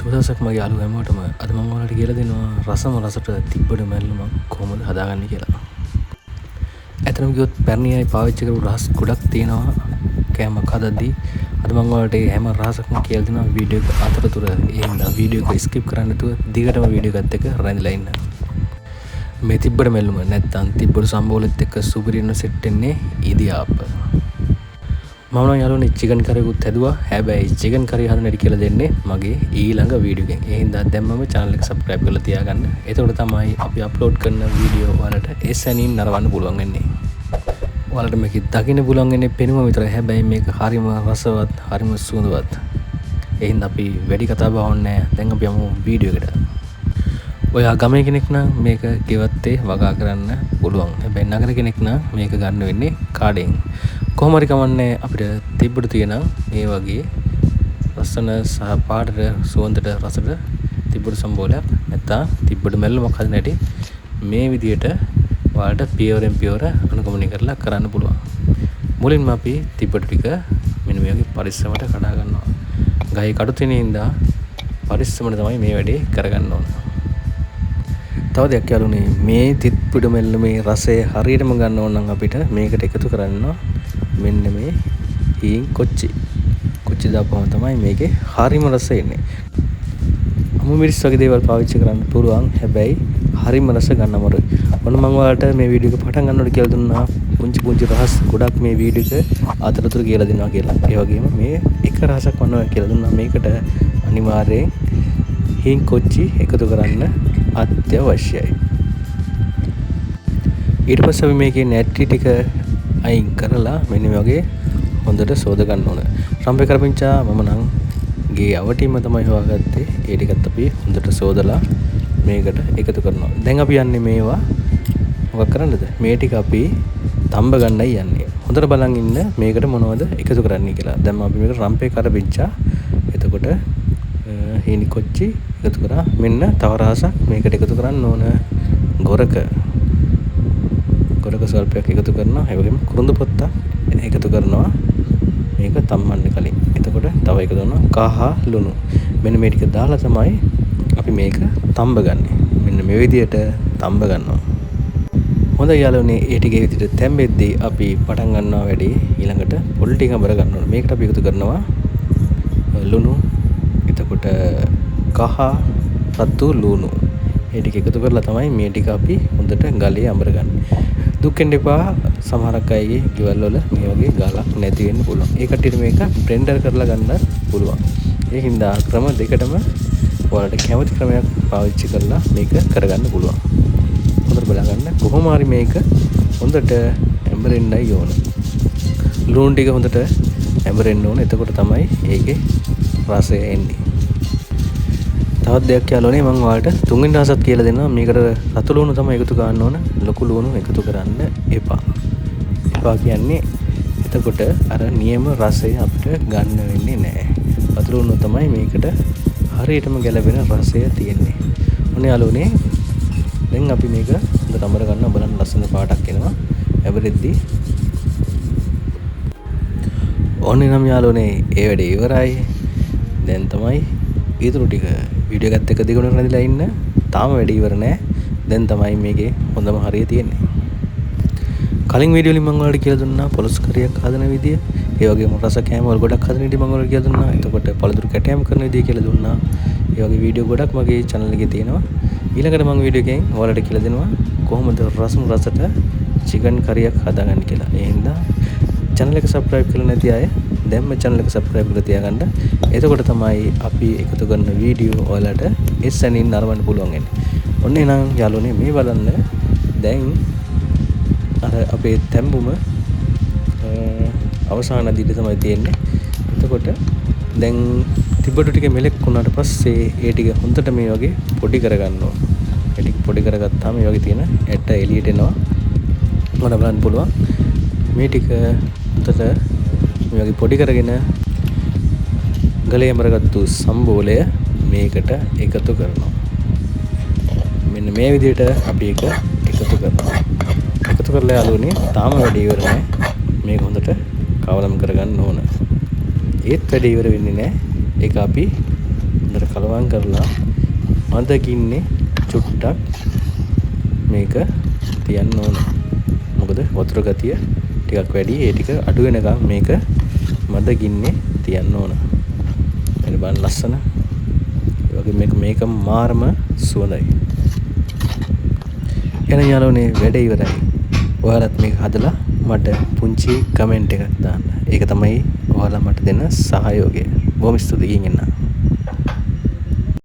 සුවදසක් මගේ යාළුවෝ හැමෝටම අද මම ඔයාලට කියලා දෙනවා රසම රසට තිබ්බඩ මැල්ලුම කොහොමද හදාගන්නේ කියලා. ඇත්තටම කිව්වොත් පැරණි අය පාවිච්චි කරපු රහස් ගොඩක් තියෙනවා කෑමක් හදද්දී. අද මම ඔයාලට හැම රහසක්ම කියලා දෙනවා වීඩියෝ එක අතරතුර. ඒ හින්දා වීඩියෝ එක ස්කිප් කරන්න නැතුව දිගටම වීඩියෝ එකත් එක්ක රැඳිලා ඉන්න. මේ තිබ්බඩ මැල්ලුම නැත්තම් තිබ්බඩ සම්බෝලෙත් එක්ක සුපිරිම සෙට් වෙන්නේ ඉදියාප්ප. මම නම් යාළුවනේ චිකන් කරියකුත් හැදුවා. හැබැයි චිකන් කරිය හදන්න හැටි කියලා දෙන්නේ මගේ ඊළඟ වීඩියෝ එකෙන්. ඒ හින්දා දැම්මම channel එක subscribe කරලා තියාගන්න. එතකොට තමයි අපි upload කරන වීඩියෝ ඔයාලට එසැනින් නරවන්න පුළුවන් වෙන්නේ. ඔයාලට මේක දකින්න පුළුවන් වෙන්නේ පෙනුම විතරයි. හැබැයි මේක හරිම රසවත්, හරිම සුවඳවත්. ඒ හින්දා අපි වැඩි කතා බහක් නැහැ. දැන් අපි යමු වීඩියෝ එකට. ඔයා ගමේ කෙනෙක් නම් මේක ගෙවත්තේ වගා කරන්න පුළුවන්. හැබැයි නගර කෙනෙක් නම් මේක ගන්න වෙන්නේ කාඩෙන්. කොහොම හරි කමන්නේ අපිට තිබ්බඩ තියෙන මේ වගේ ලස්සන සහ පාටට සුවඳට රසට තිබ්බඩ සම්බෝලයක් නැත්නම් තිබ්බඩ මැල්ලුමක් හදන්න හැටි මේ විදියට ඔයාලට පියවරෙන් පියවර අනුගමනය කරලා කරන්න පුළුවන්. මුලින්ම අපි තිබ්බඩ ටික මෙන්න මේ වගේ පරිස්සමට කඩා ගන්නවා. ගහේ කඩු තියෙන හින්දා පරිස්සමට තමයි මේ වැඩේ කරගන්න ඕන. තව දෙයක් යාළුවනේ මේ තිබ්බඩ මැල්ලුමේ රසය හරියටම ගන්න ඕන නම් අපිට මේකට එකතු කරන්න මෙන්න මේ හීන් කොච්චි දාපුවම තමයි මේකේ හරිම රස එන්නේ. අමු මිරිස් වගේ දේවල් පාවිච්චි කරන්න පුළුවන්. හැබැයි හරිම රස ගන්න අමාරුයි. ඔන්න මම ඔයාලට මේ වීඩියෝ එක පටන් ගන්නකොට කියලා දුන්නා පුංචි රහස් ගොඩක් මේ වීඩියෝ එක අතරතුර කියලා දෙනවා කියලා. ඒ වගේම මේ එක රහසක් වන්නවා කියලා දුන්නා. මේකට අනිවාර්යයෙන් හීන් කොච්චි එකතු කරන්න අත්‍යවශ්‍යයි. ඊට පස්සේ අපි මේකේ නැටි ටික අයින් කරලා මෙන්න මේ වගේ හොඳට සෝද ගන්න ඕන. රම්පේ කරපිංචා මම නම් ගේ අවටිම තමයි හොයාගත්තේ. ඒ ටිකත් අපි හොඳට සෝදලා මේකට එකතු කරනවා. දැන් අපි යන්නේ මේවා මොකක් කරන්නද? මේ ටික අපි තඹ ගන්නයි යන්නේ. හොඳට බලන් ඉන්න මේකට මොනවද එකතු කරන්නේ කියලා. දැන් අපි මේකට රම්පේ කරපිංචා එතකොට හීනි කොච්චි එකතු කරා. මෙන්න තව රහසක් මේකට එකතු කරන්න ඕන. ගොරක සල්පයක් එකතු කරනවා. ඒ වගේම කුරුඳු පොත්තක් එකතු කරනවා. මේක තම්මන්න කලින්. එතකොට තව එකතු කරනවා කහ ලුණු. මෙන්න මේ ටික දාලා තමයි අපි මේක තම්බ ගන්නෙ. මෙන්න මේ විදියට තම්බ ගන්නවා. හොඳයි යාළුවනේ ඒ ටිකේ විදියට තැම්බෙද්දී අපි පටන් ගන්නවා වැඩි ඊළඟට පොල් ටික අඹර ගන්න ඕනේ. මේකට අපි එකතු කරනවා ලුණු. එතකොට කහ රතු ලුණු. ඒ ටික එකතු කරලා තමයි මේ ටික අපි හොඳට ගලේ අඹරගන්නේ. දුක් වෙන්න එපා. සමහරක් අයගේ ගෙවල් වල මේ වගේ ගලක් නැති වෙන්න පුළුවන්. ඒ කට්ටියට මේක බ්ලෙන්ඩර් කරලා ගන්න පුළුවන්. ඒ හින්දා ක්‍රම දෙකටම ඔයාලට කැමති ක්‍රමයක් පාවිච්චි කරලා මේක කරගන්න පුළුවන්. හොඳට බලගන්න. කොහොම හරි මේක හොඳට ඇඹරෙන්නයි ඕන. ලුණු ටික හොඳට ඇඹරෙන්න ඕන. එතකොට තමයි ඒකේ රසය එන්නේ. තවත් දෙයක් යාළුවනේ මම ඔයාලට තුන්වෙනි රහසත් කියලා දෙනවා. මේකට රතු ලුණු තමයි එකතු කරන්න ඕන. ලොකු ලුණු එකතු කරන්න එපා. එපා කියන්නේ එතකොට අර නියම රසය අපිට ගන්න වෙන්නේ නැහැ. රතු ලුණු තමයි මේකට හරියටම ගැලපෙන රසය තියෙන්නේ. ඔන්න යාළුවනේ දැන් අපි මේක හොඳට අමර ගන්න බලන්න ලස්සන පාටක් එනවා. ඇබරෙද්දි ඕනේ නම් යාළුවනේ ඒ වැඩේ ඉවරයි. දැන් තමයි ඊටු ටික වීඩියෝ එකත් එක්ක දිගටම රැඳිලා ඉන්න. තාම වැඩි ඉවර නෑ. දැන් තමයි මේකේ හොඳම හරිය තියෙන්නේ. කලින් වීඩියෝ වලින් මම ඔයාලට කියලා දුන්නා පොලොස් කරියක් හදන විදිය. ඒ වගේම රස කෑම වල ගොඩක් හදන විදිය මම ඔයාලට කියලා දුන්නා. එතකොට පළතුරු කැටයම් කරන විදිය කියලා දුන්නා. ඒ වගේ වීඩියෝ ගොඩක් මගේ channel එකේ තියෙනවා. ඊළඟට මම වීඩියෝ එකෙන් ඔයාලට කියලා දෙනවා කොහොමද රසට චිකන් කරියක් හදාගන්න කියලා. ඒ හින්දා channel එක subscribe කරලා නැති අය දැන්ම channel එක subscribe කරලා තියාගන්න. එතකොට තමයි අපි එකතු කරන වීඩියෝ ඔයාලට එසැනින් නරවන්න පුළුවන් වෙන්නේ. ඔන්න එහෙනම් යාළුවනේ මේ බලන්න දැන් අර අපේ තැඹුම අවසාන දිගට තමයි තියෙන්නේ. එතකොට දැන් තිබ්බඩු ටික මෙලෙක් වුණාට පස්සේ ඒ ටික හොඳට මේ වගේ පොඩි කරගන්න ඕන. ඒ ටික පොඩි කරගත්තාම මේ වගේ තියෙන ඇට එළියට එනවා. මොන බලන්න පුළුවන්. මේ ටික හොඳට මේ වගේ පොඩි කරගෙන ගලේ අමරගත්තු සම්බෝලය මේකට එකතු කරනවා. මෙන්න මේ විදිහට අපි ඒක එකතු කරනවා. එකතු කරලා යාළුවනේ තාම වැඩි ඉවර නැහැ. මේක හොඳට කවලම් කරගන්න ඕන. ඒත් වැඩි ඉවර වෙන්නේ නැහැ. ඒක අපි හොඳට කලවම් කරලා මද ගින්නේ චුට්ටක් මේක තියන්න ඕන. මොකද වතුර ගතිය ටිකක් වැඩි. ඒ ටික අඩු වෙනකම් මේක මද ගින්නේ තියන්න ඕන. එන්න බලන්න ලස්සන. ඒ වගේ මේක මාරම සුවඳයි. එහෙනම් යාළුවනේ වැඩේ ඉවරයි. ඔයාලත් මේක හදලා මට පුංචි කමෙන්ට් එකක් දාන්න. ඒක තමයි ඔයාලා මට දෙන සහයෝගය. බොහොම ස්තුතියි. ගිහින් එන්න.